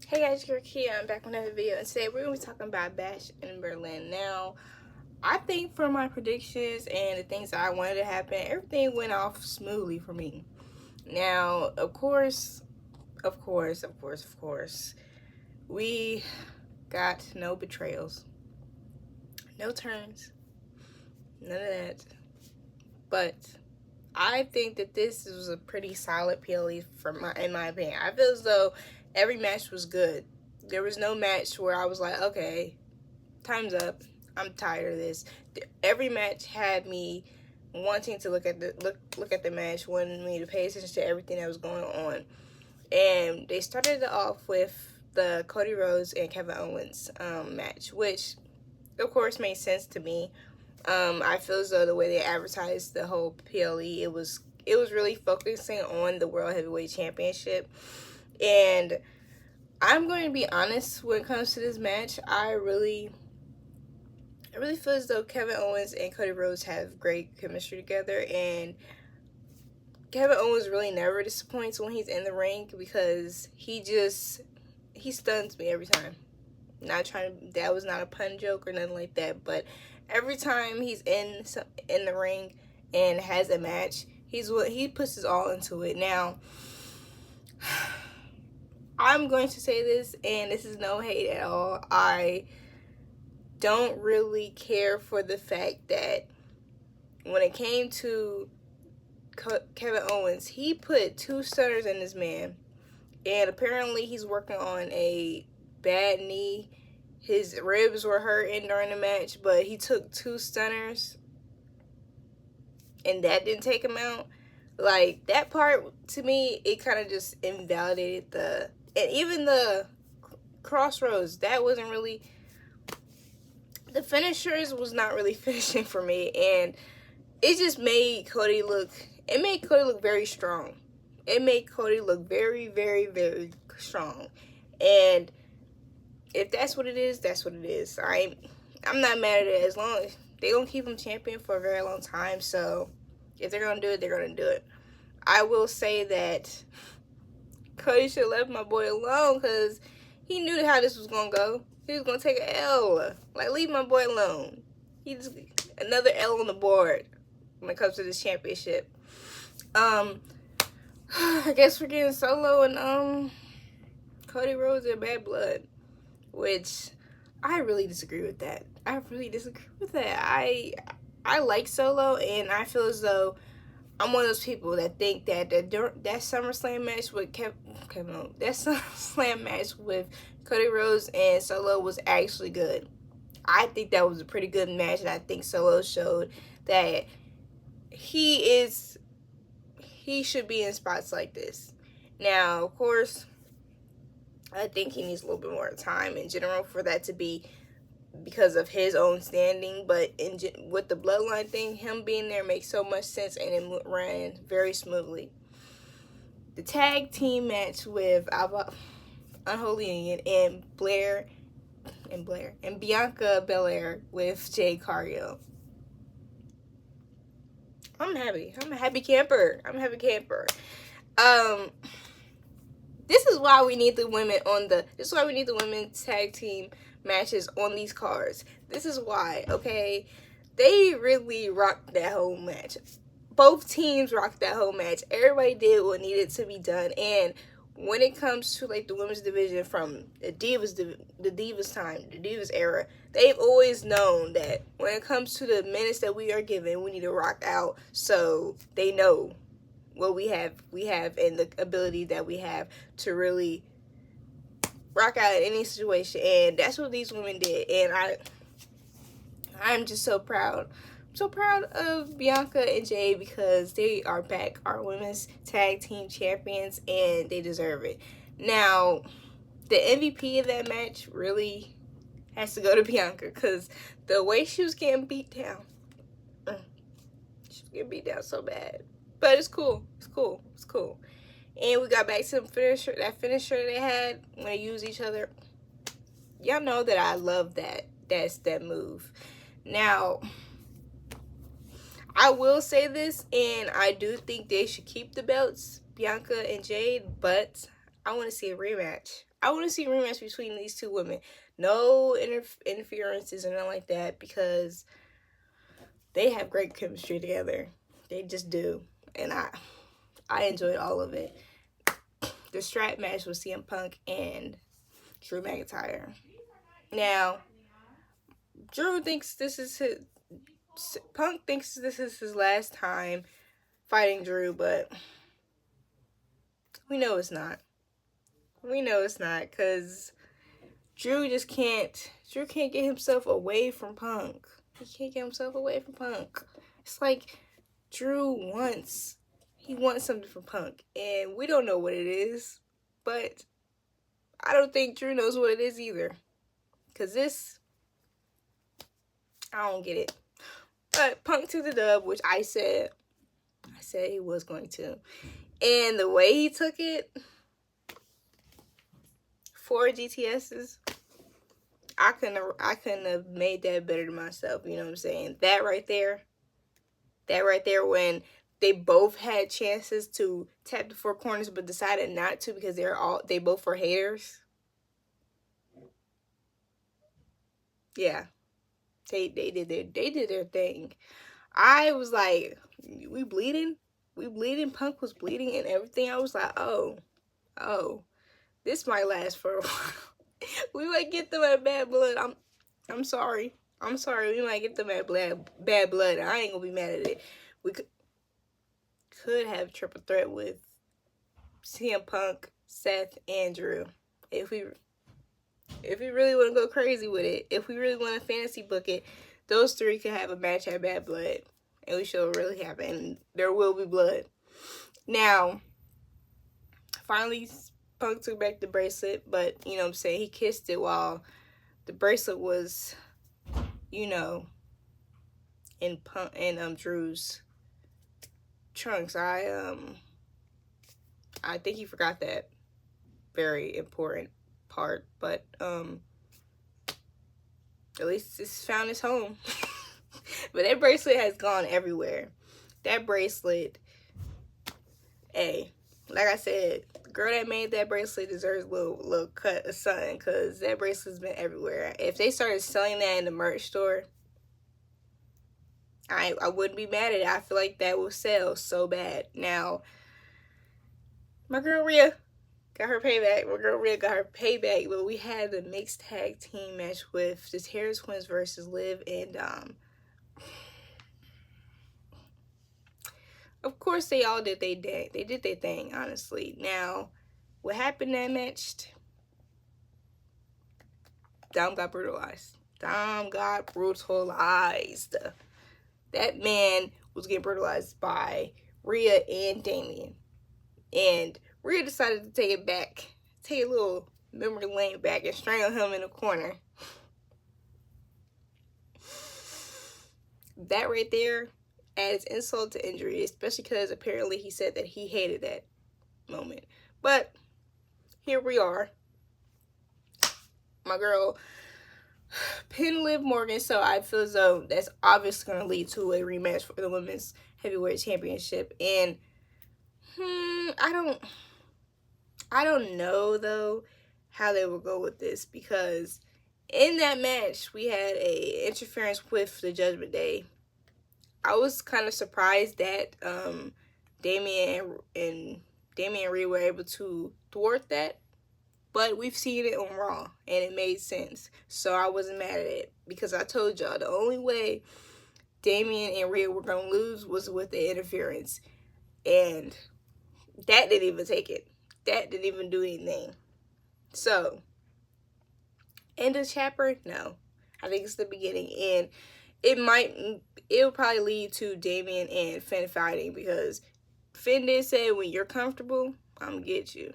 Hey guys, it's your Kia. I'm back with another video, and today we're going to be talking about Bash in Berlin. Now, I think for my predictions and the things that I wanted to happen, everything went off smoothly for me. Now, of course, we got no betrayals, no turns, none of that. But I think that this was a pretty solid PLE in my opinion. I feel as though every match was good. There was no match where I was like, okay, time's up. I'm tired of this. Every match had me wanting to look at the match, wanting me to pay attention to everything that was going on. And they started it off with the Cody Rhodes and Kevin Owens match, which of course made sense to me. I feel as though the way they advertised the whole PLE, it was really focusing on the World Heavyweight Championship. And I'm going to be honest when it comes to this match. I really feel as though Kevin Owens and Cody Rhodes have great chemistry together, and Kevin Owens really never disappoints when he's in the ring because he stuns me every time. That was not a pun joke or nothing like that, but every time he's in the ring and has a match, he puts his all into it. Now, I'm going to say this, and this is no hate at all. I don't really care for the fact that when it came to Kevin Owens, he put 2 stunners in this man, and apparently he's working on a bad knee. His ribs were hurting during the match, but he took 2 stunners and that didn't take him out. Like, that part, to me, it kind of just invalidated and even the Crossroads, that wasn't really, the finishers was not really finishing for me, and it just made Cody look very strong. It made Cody look very, very, very strong. And if that's what it is, that's what it is. I'm not mad at it, as long as they're going to keep him champion for a very long time. So if they're going to do it, they're going to do it. I will say that Cody should have left my boy alone, because he knew how this was going to go. He was going to take an L. Like, leave my boy alone. He's another L on the board when it comes to this championship. I guess we're getting Solo and Cody Rhodes and Bad Blood, which I really disagree with that. I like Solo, and I feel as though I'm one of those people that think that that SummerSlam match with SummerSlam match with Cody Rhodes and Solo was actually good. I think that was a pretty good match, and I think Solo showed that he should be in spots like this. Now, of course, I think he needs a little bit more time in general for that to be because of his own standing, but with the bloodline thing, him being there makes so much sense, and it ran very smoothly. The tag team match with Unholy Union and Bianca Belair with Jade Cargill. I'm happy. I'm a happy camper. This is why we need the women tag team matches on these cards. This is why, okay? They really rocked that whole match. Both teams rocked that whole match. Everybody did what needed to be done. And when it comes to like the women's division from the Divas era, they've always known that when it comes to the minutes that we are given, we need to rock out, so they know what we have and the ability that we have to really rock out in any situation. And that's what these women did, and I'm just so proud. I'm so proud of Bianca and Jade, because they are back, our women's tag team champions, and they deserve it. Now, the MVP of that match really has to go to Bianca, because the way she was getting beat down, she was getting beat down so bad. But it's cool. And we got back to that finisher they had when they use each other. Y'all know that I love that. That's that move. Now, I will say this, and I do think they should keep the belts, Bianca and Jade, but I want to see a rematch. I want to see a rematch between these two women. No interferences or nothing like that, because they have great chemistry together. They just do. And I enjoyed all of it. The strap match was CM Punk and Drew McIntyre. Now, Drew thinks this is his... Punk thinks this is his last time fighting Drew, but we know it's not. We know it's not, because Drew can't get himself away from Punk. He can't get himself away from Punk. It's like Drew wants something from Punk, and we don't know what it is, but I don't think Drew knows what it is either, because this, I don't get it. But Punk took the dub, which I said he was going to, and the way he took it, 4 GTSs, I couldn't have made that better than myself. You know what I'm saying? That right there, when they both had chances to tap the 4 corners but decided not to because they both were haters. Yeah, they did their thing. I was like, we bleeding. Punk was bleeding and everything. I was like, oh, this might last for a while. We might get them at bad blood. I'm sorry. We might get them at bad blood. I ain't gonna be mad at it. We could have a triple threat with CM Punk, Seth, and Drew. If we really want to go crazy with it, if we really want to fantasy book it, those 3 could have a match at Bad Blood, and we should really have it, and there will be blood. Now, finally, Punk took back the bracelet, but, you know what I'm saying, he kissed it while the bracelet was, you know, in Drew's trunks. I think he forgot that very important part, but at least it's found its home. But that bracelet has gone everywhere. That bracelet, hey, like I said, the girl that made that bracelet deserves a little cut of something, because that bracelet's been everywhere. If they started selling that in the merch store, I wouldn't be mad at it. I feel like that will sell so bad. Now, my girl Rhea got her payback. But we had the mixed tag team match with the Terror Twins versus Liv and Dom. Of course, they all did their thing. They did their thing, honestly. Now, what happened in that match? Dom got brutalized. That man was getting brutalized by Rhea and Damian. And Rhea decided to take a little memory lane back and strangle him in the corner. That right there adds insult to injury, especially because apparently he said that he hated that moment. But here we are. My girl pinned Liv Morgan, so I feel as though that's obviously going to lead to a rematch for the Women's Heavyweight Championship. And I don't know though how they will go with this, because in that match we had a interference with the Judgment Day. I was kind of surprised that Damian and Rhea were able to thwart that, but we've seen it on Raw and it made sense, so I wasn't mad at it, because I told y'all the only way Damian and Rhea were gonna lose was with the interference, and that didn't even take it. That didn't even do anything. So, end of chapter? No. I think it's the beginning, and it'll probably lead to Damian and Finn fighting, because Finn did say, when you're comfortable, I'm gonna get you.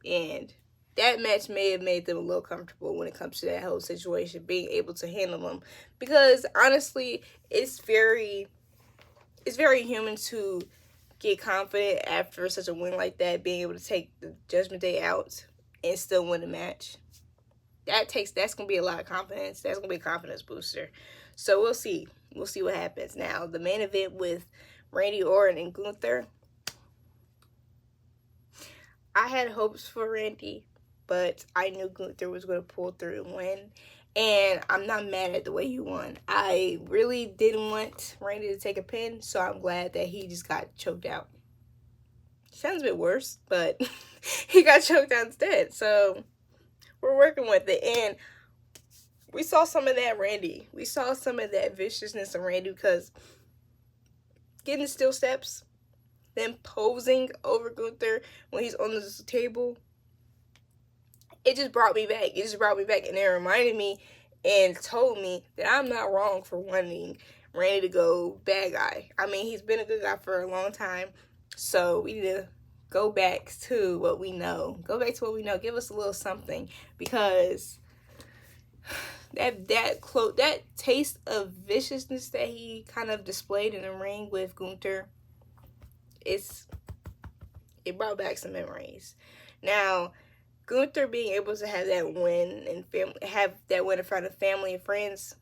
And that match may have made them a little comfortable when it comes to that whole situation, being able to handle them. Because honestly, it's very human to get confident after such a win like that, being able to take the Judgment Day out and still win the match. That's gonna be a lot of confidence. That's gonna be a confidence booster. So we'll see what happens. Now, the main event with Randy Orton and Gunther, I had hopes for Randy. but I knew Gunther was going to pull through and win. And I'm not mad at the way he won. I really didn't want Randy to take a pin, so I'm glad that he just got choked out. Sounds a bit worse, but he got choked out instead. So we're working with it. And we saw some of that Randy. We saw some of that viciousness in Randy, because getting still steps, then posing over Gunther when he's on the table, it just brought me back. It just brought me back, and it reminded me and told me that I'm not wrong for wanting Randy to go bad guy. I mean, he's been a good guy for a long time, so we need to go back to what we know. Go back to what we know. Give us a little something, because that taste of viciousness that he kind of displayed in the ring with Gunther, it brought back some memories. Now, Gunther being able to have that win and in front of family and friends,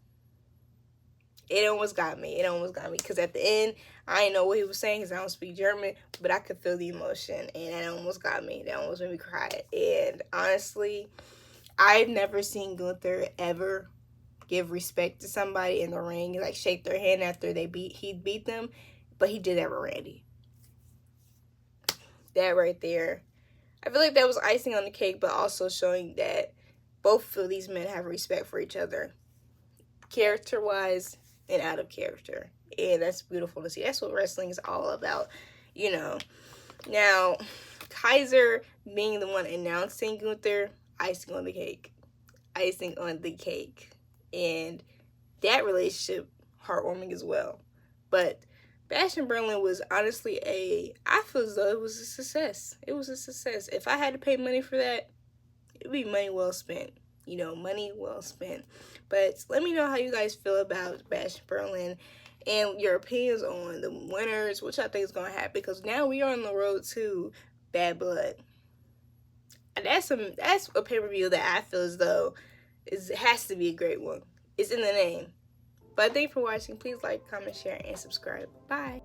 it almost got me. Because at the end, I didn't know what he was saying because I don't speak German, but I could feel the emotion, and that almost got me. That almost made me cry. And honestly, I've never seen Gunther ever give respect to somebody in the ring, like shake their hand after he beat them, but he did that with Randy. That right there, I feel like that was icing on the cake, but also showing that both of these men have respect for each other, character-wise and out of character. And that's beautiful to see. That's what wrestling is all about, you know. Now, Kaiser being the one announcing Gunther, icing on the cake. Icing on the cake. And that relationship, heartwarming as well. But Bash in Berlin was honestly I feel as though it was a success. It was a success. If I had to pay money for that, it would be money well spent. You know, money well spent. But let me know how you guys feel about Bash in Berlin and your opinions on the winners, which I think is going to happen, because now we are on the road to Bad Blood. And that's a pay-per-view that I feel as though has to be a great one. It's in the name. But thank you for watching. Please like, comment, share, and subscribe. Bye.